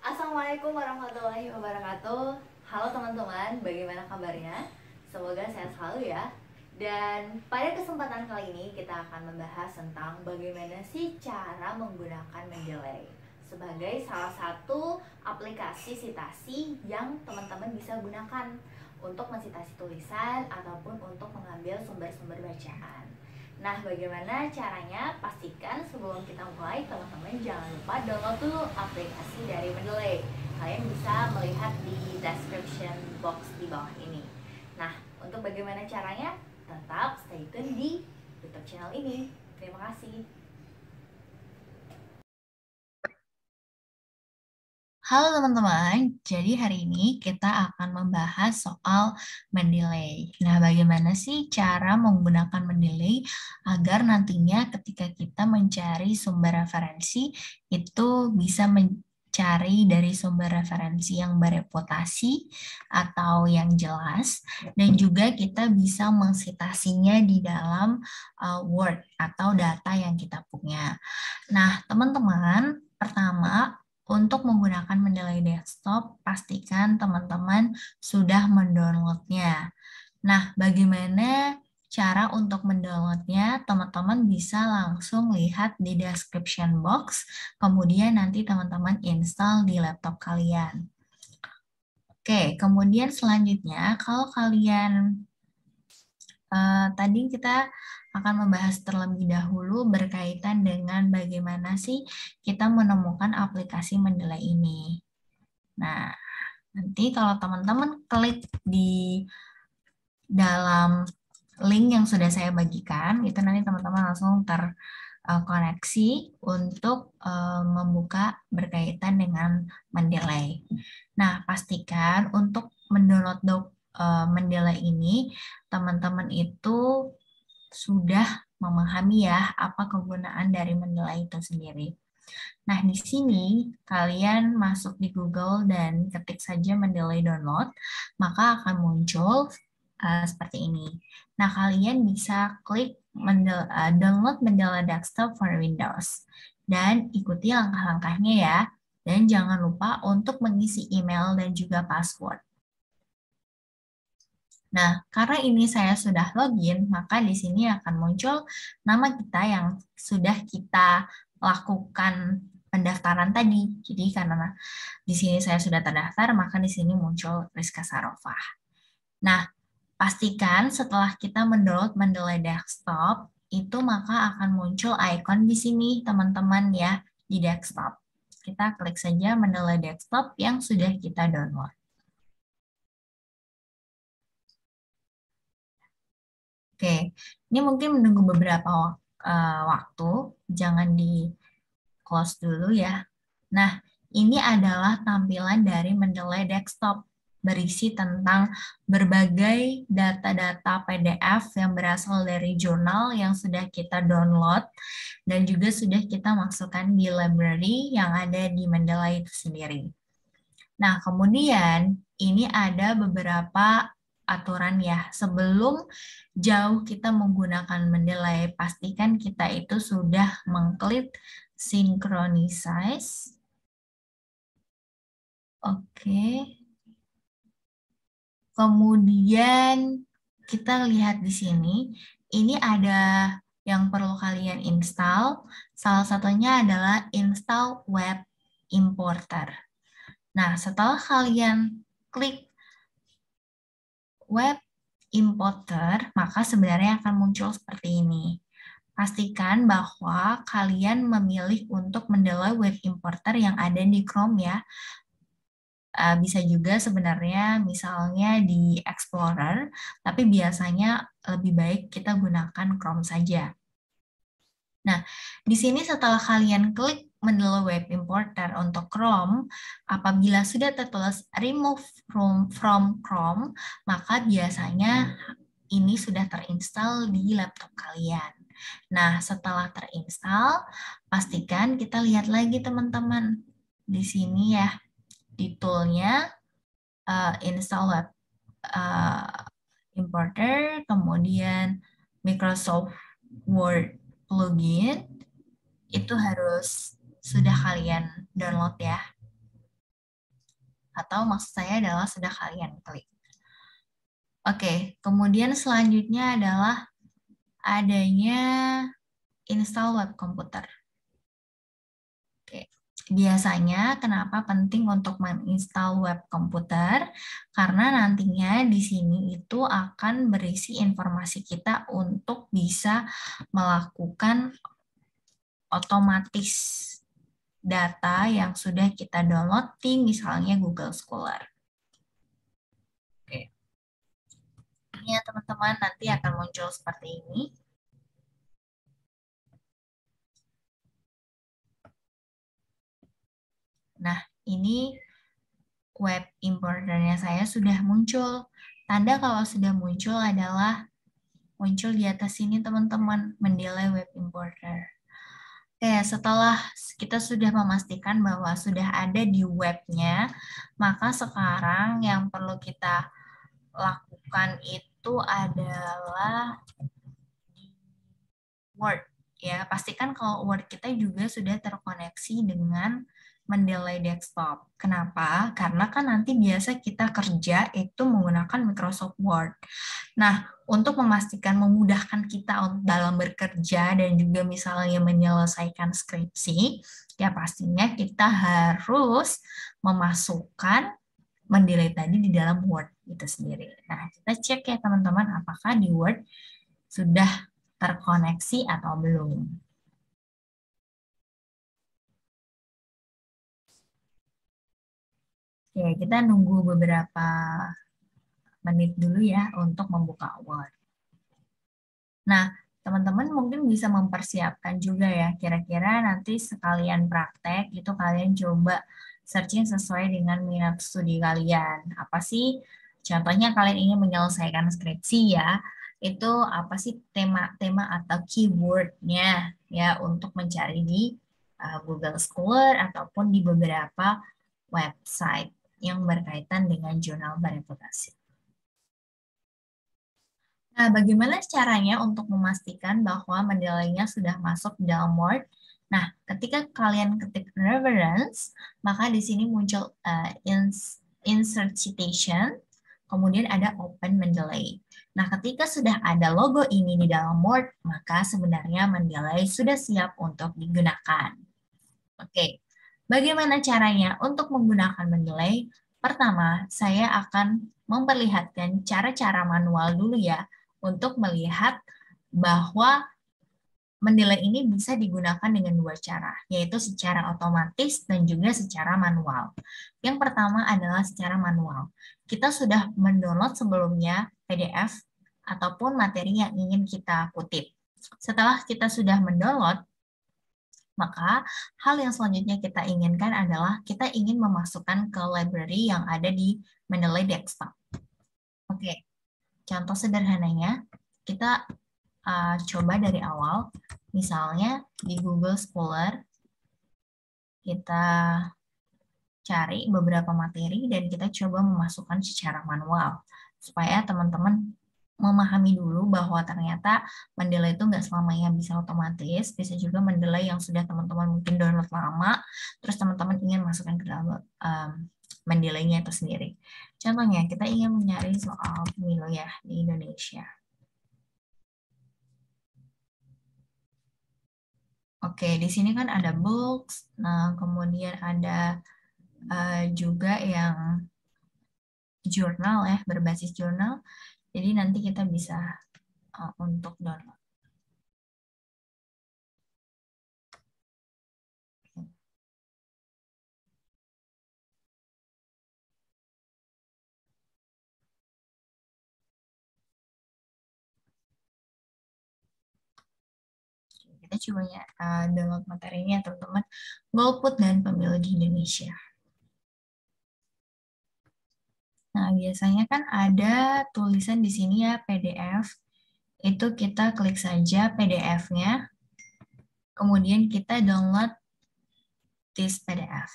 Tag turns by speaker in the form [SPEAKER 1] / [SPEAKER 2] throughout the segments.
[SPEAKER 1] Assalamualaikum warahmatullahi wabarakatuh. Halo teman-teman, bagaimana kabarnya? Semoga sehat selalu ya. Dan pada kesempatan kali ini kita akan membahas tentang bagaimana sih cara menggunakan Mendeley sebagai salah satu aplikasi sitasi yang teman-teman bisa gunakan untuk mensitasi tulisan ataupun untuk mengambil sumber-sumber bacaan. Nah, bagaimana caranya? Pastikan sebelum kita mulai, teman-teman jangan lupa download dulu aplikasi dari Mendeley. Kalian bisa melihat di description box di bawah ini. Nah, untuk bagaimana caranya? Tetap stay tune di YouTube channel ini. Terima kasih.
[SPEAKER 2] Halo teman-teman, jadi hari ini kita akan membahas soal Mendeley. Nah, bagaimana sih cara menggunakan Mendeley agar nantinya ketika kita mencari sumber referensi itu bisa mencari dari sumber referensi yang bereputasi atau yang jelas, dan juga kita bisa mensitasinya di dalam Word atau data yang kita punya. Nah, teman-teman, pertama, untuk menggunakan Mendeley Desktop, pastikan teman-teman sudah mendownloadnya. Nah, bagaimana cara untuk mendownloadnya? Teman-teman bisa langsung lihat di description box, kemudian nanti teman-teman install di laptop kalian. Oke, kemudian selanjutnya, kalau kalian tadi kita akan membahas terlebih dahulu berkaitan dengan bagaimana sih kita menemukan aplikasi Mendeley ini. Nah, nanti kalau teman-teman klik di dalam link yang sudah saya bagikan, itu nanti teman-teman langsung terkoneksi untuk membuka berkaitan dengan Mendeley. Nah, pastikan untuk mendownload Mendeley ini, teman-teman itu sudah memahami ya apa kegunaan dari Mendeley itu sendiri. Nah, di sini kalian masuk di Google dan ketik saja Mendeley download, maka akan muncul seperti ini. Nah, kalian bisa klik download Mendeley Desktop for Windows dan ikuti langkah-langkahnya ya. Dan jangan lupa untuk mengisi email dan juga password. Nah, karena ini saya sudah login, maka di sini akan muncul nama kita yang sudah kita lakukan pendaftaran tadi. Jadi karena di sini saya sudah terdaftar, maka di sini muncul Rizka Sarofah. Nah, pastikan setelah kita mendownload Mendeley Desktop, itu maka akan muncul icon di sini, teman-teman ya, di desktop. Kita klik saja Mendeley Desktop yang sudah kita download. Oke, ini mungkin menunggu beberapa waktu, jangan di close dulu ya. Nah, ini adalah tampilan dari Mendeley Desktop, berisi tentang berbagai data-data PDF yang berasal dari jurnal yang sudah kita download dan juga sudah kita masukkan di library yang ada di Mendeley itu sendiri. Nah, kemudian ini ada beberapa aturan ya. Sebelum jauh kita menggunakan Mendeley, pastikan kita itu sudah mengklik synchronize. Oke. Kemudian kita lihat di sini, ini ada yang perlu kalian install. Salah satunya adalah install web importer. Nah, setelah kalian klik web importer, maka sebenarnya akan muncul seperti ini. Pastikan bahwa kalian memilih untuk Mendeley web importer yang ada di Chrome ya. Bisa juga sebenarnya misalnya di Explorer, tapi biasanya lebih baik kita gunakan Chrome saja. Nah, di sini setelah kalian klik Mendeley Web Importer untuk Chrome, apabila sudah tertulis remove from Chrome, maka biasanya ini sudah terinstall di laptop kalian. Nah, setelah terinstall, pastikan kita lihat lagi teman-teman. Di sini ya, di toolnya install web importer, kemudian Microsoft Word plugin, itu harus sudah kalian download ya. atau maksud saya adalah sudah kalian klik. Oke, kemudian selanjutnya adalah adanya install web komputer. Oke. Biasanya kenapa penting untuk menginstal web komputer? Karena nantinya di sini itu akan berisi informasi kita untuk bisa melakukan otomatis data yang sudah kita download di misalnya Google Scholar. Oke. Ini ya teman-teman, nanti akan muncul seperti ini. Nah, ini web importernya saya sudah muncul. Tanda kalau sudah muncul adalah muncul di atas sini teman-teman, mendelay web importer. Oke, setelah kita sudah memastikan bahwa sudah ada di webnya, maka sekarang yang perlu kita lakukan itu adalah Word. Ya, pastikan kalau Word kita juga sudah terkoneksi dengan Mendeley Desktop. Kenapa? Karena kan nanti biasa kita kerja itu menggunakan Microsoft Word. Nah, untuk memastikan memudahkan kita dalam bekerja dan juga misalnya menyelesaikan skripsi, ya pastinya kita harus memasukkan Mendeley tadi di dalam Word itu sendiri. Nah, kita cek ya teman-teman, apakah di Word sudah terkoneksi atau belum. Oke, kita nunggu beberapa menit dulu ya untuk membuka Word. Nah, teman-teman mungkin bisa mempersiapkan juga ya, kira-kira nanti sekalian praktek, itu kalian coba searching sesuai dengan minat studi kalian. Apa sih? Contohnya kalian ingin menyelesaikan skripsi ya, itu apa sih tema-tema atau keyword-nya ya untuk mencari di Google Scholar ataupun di beberapa website yang berkaitan dengan jurnal bereputasi. Nah, bagaimana caranya untuk memastikan bahwa Mendeley-nya sudah masuk di dalam Word? Nah, ketika kalian ketik reference, maka di sini muncul insert citation, kemudian ada open Mendeley. Nah, ketika sudah ada logo ini di dalam Word, maka sebenarnya Mendeley sudah siap untuk digunakan. Oke. Bagaimana caranya untuk menggunakan Mendeley? Pertama, saya akan memperlihatkan cara-cara manual dulu ya, untuk melihat bahwa Mendeley ini bisa digunakan dengan dua cara, yaitu secara otomatis dan juga secara manual. Yang pertama adalah secara manual. Kita sudah mendownload sebelumnya PDF ataupun materi yang ingin kita kutip. Setelah kita sudah mendownload, maka hal yang selanjutnya kita inginkan adalah kita ingin memasukkan ke library yang ada di Mendeley Desktop. Oke, contoh sederhananya kita coba dari awal, misalnya di Google Scholar kita cari beberapa materi dan kita coba memasukkan secara manual supaya teman-teman memahami dulu bahwa ternyata Mendeley itu nggak selamanya bisa otomatis, bisa juga Mendeley yang sudah teman-teman mungkin download lama, terus teman-teman ingin masukkan ke dalam Mendeley-nya itu sendiri. Contohnya, kita ingin mencari soal pemilu ya di Indonesia. Oke, di sini kan ada books, nah kemudian ada juga yang jurnal ya, berbasis jurnal. Jadi nanti kita bisa untuk download. Kita coba ya download materinya teman-teman. Golput dan pemilu di Indonesia. Nah, biasanya kan ada tulisan di sini ya PDF. Itu kita klik saja PDF-nya. Kemudian kita download this PDF.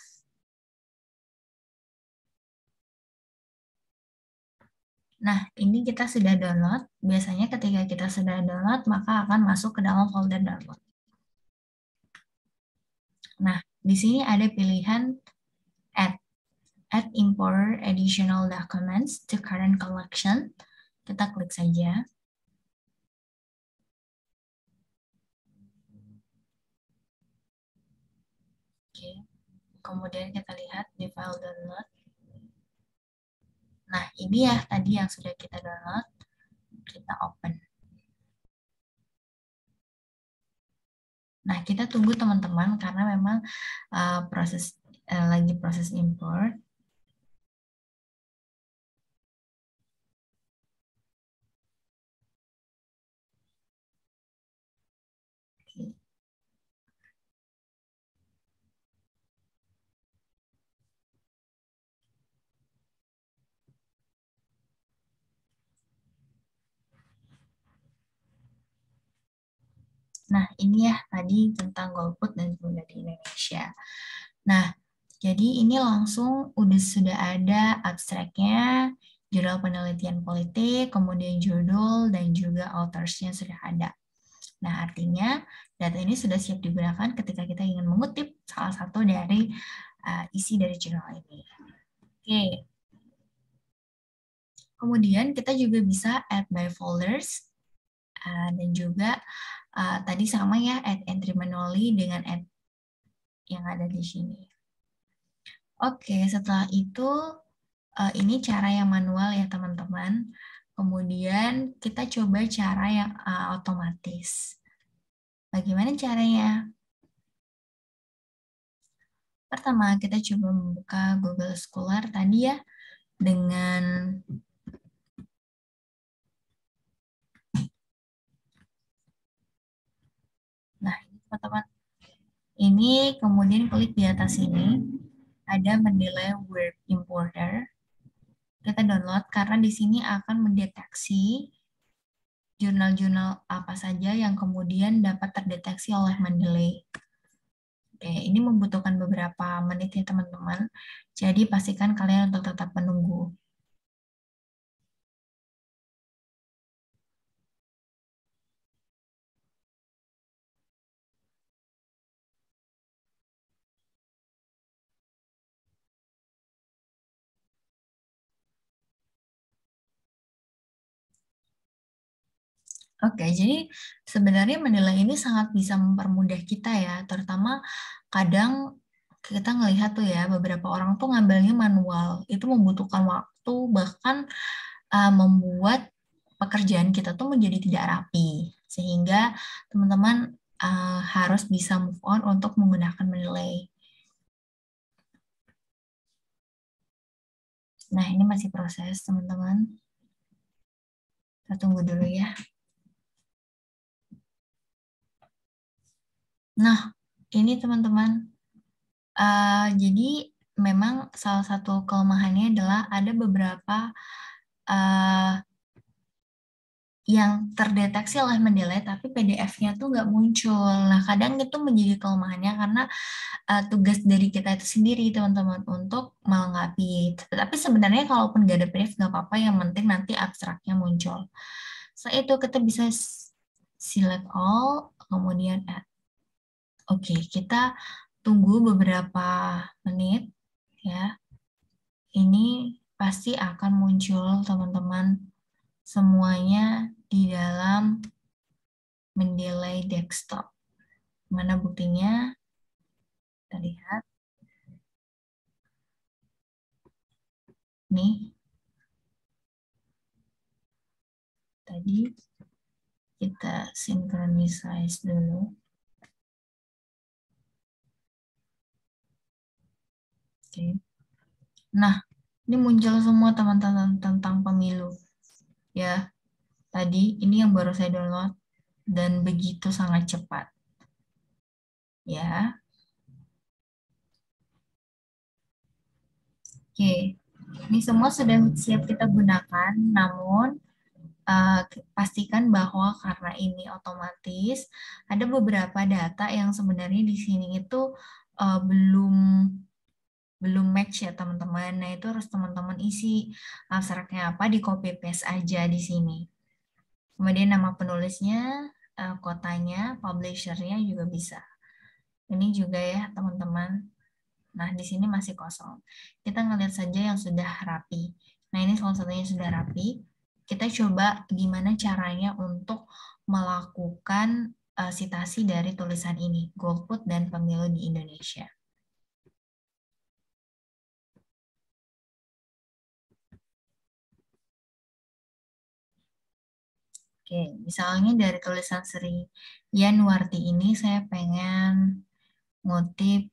[SPEAKER 2] Nah, ini kita sudah download. Biasanya ketika kita sudah download, maka akan masuk ke dalam folder download. Nah, di sini ada pilihan add add import additional documents to current collection. Kita klik saja. Oke. Kemudian kita lihat di file download. Nah, ini ya tadi yang sudah kita download. Kita open. Nah, kita tunggu teman-teman karena memang lagi proses import. Oke. Nah, ini ya tadi tentang golput dan juga di Indonesia. Nah, jadi ini langsung sudah ada abstraknya, judul penelitian politik, kemudian judul, dan juga authors-nya sudah ada. Nah, artinya data ini sudah siap digunakan ketika kita ingin mengutip salah satu dari isi dari jurnal ini. Oke. Kemudian kita juga bisa add by folders, dan juga tadi sama ya, add entry manually dengan add yang ada di sini. Oke, setelah itu ini cara yang manual ya teman-teman. Kemudian kita coba cara yang otomatis. Bagaimana caranya? Pertama, kita coba membuka Google Scholar tadi ya, dengan nah, teman-teman. Ini kemudian klik di atas ini, ada menilai Word Importer. Kita download karena di sini akan mendeteksi jurnal-jurnal apa saja yang kemudian dapat terdeteksi oleh Mendeley. Oke, ini membutuhkan beberapa menit ya teman-teman. Jadi pastikan kalian untuk tetap menunggu. Oke, jadi sebenarnya menilai ini sangat bisa mempermudah kita ya, terutama kadang kita ngelihat tuh ya, beberapa orang tuh ngambilnya manual, itu membutuhkan waktu, bahkan membuat pekerjaan kita tuh menjadi tidak rapi, sehingga teman-teman harus bisa move on untuk menggunakan menilai. Nah, ini masih proses, teman-teman. Kita tunggu dulu ya. Nah, ini teman-teman. Jadi memang salah satu kelemahannya adalah ada beberapa yang terdeteksi oleh Mendeley, tapi PDF-nya tuh nggak muncul. Nah, kadang itu menjadi kelemahannya karena tugas dari kita itu sendiri, teman-teman, untuk melengkapi. Tapi sebenarnya kalaupun nggak ada PDF, nggak apa-apa, yang penting nanti abstraknya muncul. Setelah itu kita bisa select all, kemudian add. Oke, kita tunggu beberapa menit ya. Ini pasti akan muncul teman-teman semuanya di dalam Mendeley desktop. Mana buktinya? Kita lihat. Nih. Tadi kita synchronize dulu. Oke. Nah, ini muncul semua teman-teman tentang pemilu. Ya, tadi ini yang baru saya download dan begitu sangat cepat. Ya. Oke. Ini semua sudah siap kita gunakan, namun pastikan bahwa karena ini otomatis, ada beberapa data yang sebenarnya di sini itu belum match ya teman-teman. Nah, itu harus teman-teman isi abstraknya apa, di copy paste aja di sini. Kemudian nama penulisnya, kotanya, publishernya juga bisa. Ini juga ya teman-teman. Nah, di sini masih kosong. Kita ngelihat saja yang sudah rapi. Nah, ini salah satunya sudah rapi. Kita coba gimana caranya untuk melakukan sitasi dari tulisan ini, golput dan pemilu di Indonesia. Oke, misalnya dari tulisan Sri Yanwarti ini saya pengen ngutip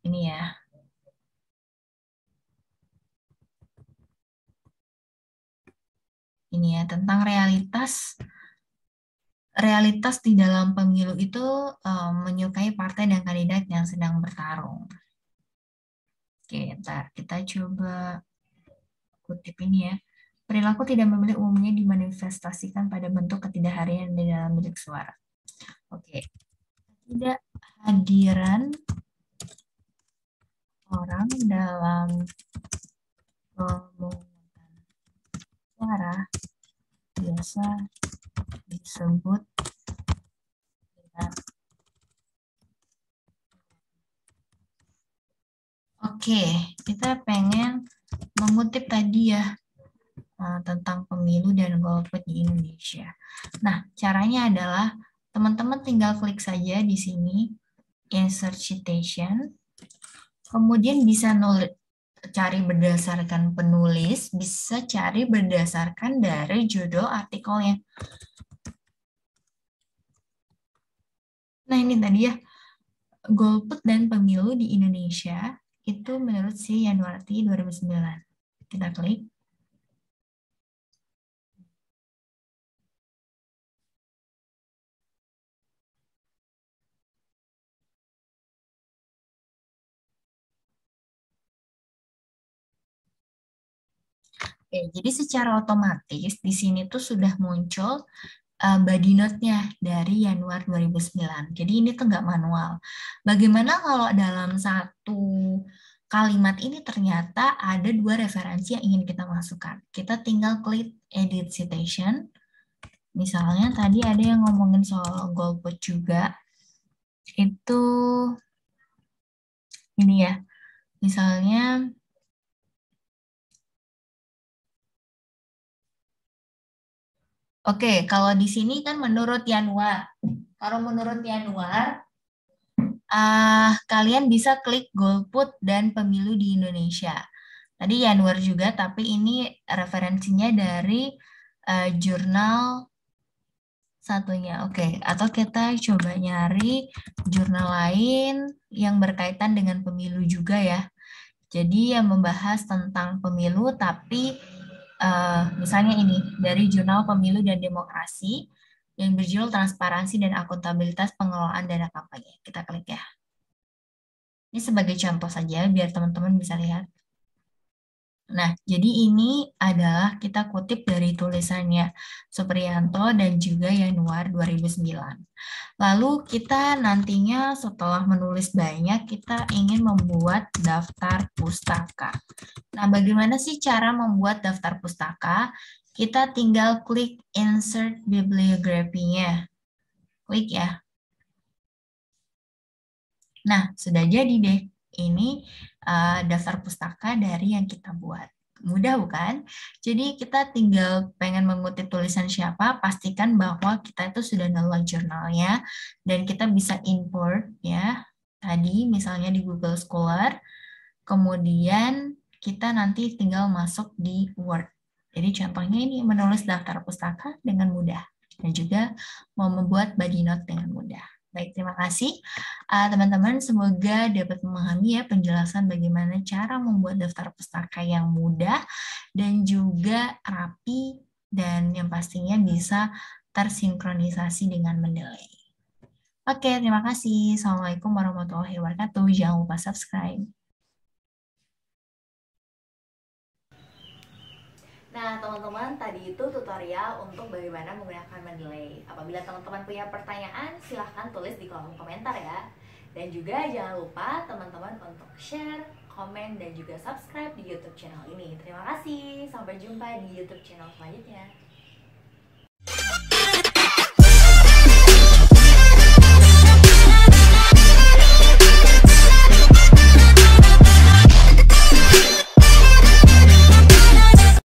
[SPEAKER 2] ini ya. Ini ya, tentang realitas di dalam pemilu itu menyukai partai dan kandidat yang sedang bertarung. Oke, ntar kita coba kutip ini ya. Perilaku tidak memilih umumnya dimanifestasikan pada bentuk ketidakhadiran di dalam bilik suara. Oke. Tidak hadiran orang dalam pemungutan suara biasa disebut dengan Oke, kita pengen mengutip tadi ya tentang pemilu dan golput di Indonesia. Nah, caranya adalah teman-teman tinggal klik saja di sini insert citation, kemudian bisa cari berdasarkan penulis, bisa cari berdasarkan dari judul artikelnya. Nah, ini tadi ya, golput dan pemilu di Indonesia itu menurut si Yanwarti 2009. Kita klik. Oke, jadi secara otomatis di sini tuh sudah muncul body note-nya dari Januari 2009. Jadi ini tuh nggak manual. Bagaimana kalau dalam satu kalimat ini ternyata ada dua referensi yang ingin kita masukkan? Kita tinggal klik edit citation. Misalnya tadi ada yang ngomongin soal golput juga. Itu ini ya. Misalnya oke, kalau di sini kan menurut Januar. Kalau menurut Januar, kalian bisa klik golput dan pemilu di Indonesia. Tadi Januar juga, tapi ini referensinya dari jurnal satunya. Oke, atau kita coba nyari jurnal lain yang berkaitan dengan pemilu juga ya. Jadi yang membahas tentang pemilu, tapi misalnya ini dari Jurnal Pemilu dan Demokrasi yang berjudul Transparansi dan Akuntabilitas Pengelolaan Dana Kampanye. Kita klik ya. Ini sebagai contoh saja biar teman-teman bisa lihat. Nah, jadi ini adalah kita kutip dari tulisannya Supriyanto dan juga Yanuar 2009. Lalu kita nantinya setelah menulis banyak, kita ingin membuat daftar pustaka. Nah, bagaimana sih cara membuat daftar pustaka? Kita tinggal klik insert bibliografinya. Klik ya. Nah, sudah jadi deh. Ini daftar pustaka dari yang kita buat. Mudah bukan? Jadi kita tinggal pengen mengutip tulisan siapa, pastikan bahwa kita itu sudah download jurnalnya dan kita bisa import ya. Tadi misalnya di Google Scholar, kemudian kita nanti tinggal masuk di Word. Jadi contohnya ini menulis daftar pustaka dengan mudah dan juga mau membuat body note dengan mudah. Baik, terima kasih teman-teman. Semoga dapat memahami ya penjelasan bagaimana cara membuat daftar pustaka yang mudah dan juga rapi dan yang pastinya bisa tersinkronisasi dengan Mendeley. Oke, terima kasih. Assalamualaikum warahmatullahi wabarakatuh. Jangan lupa subscribe.
[SPEAKER 1] Nah, teman-teman, tadi itu tutorial untuk bagaimana menggunakan Mendeley. Apabila teman-teman punya pertanyaan, silahkan tulis di kolom komentar ya. Dan juga jangan lupa teman-teman untuk share, komen, dan juga subscribe di YouTube channel ini. Terima kasih, sampai jumpa di YouTube channel selanjutnya.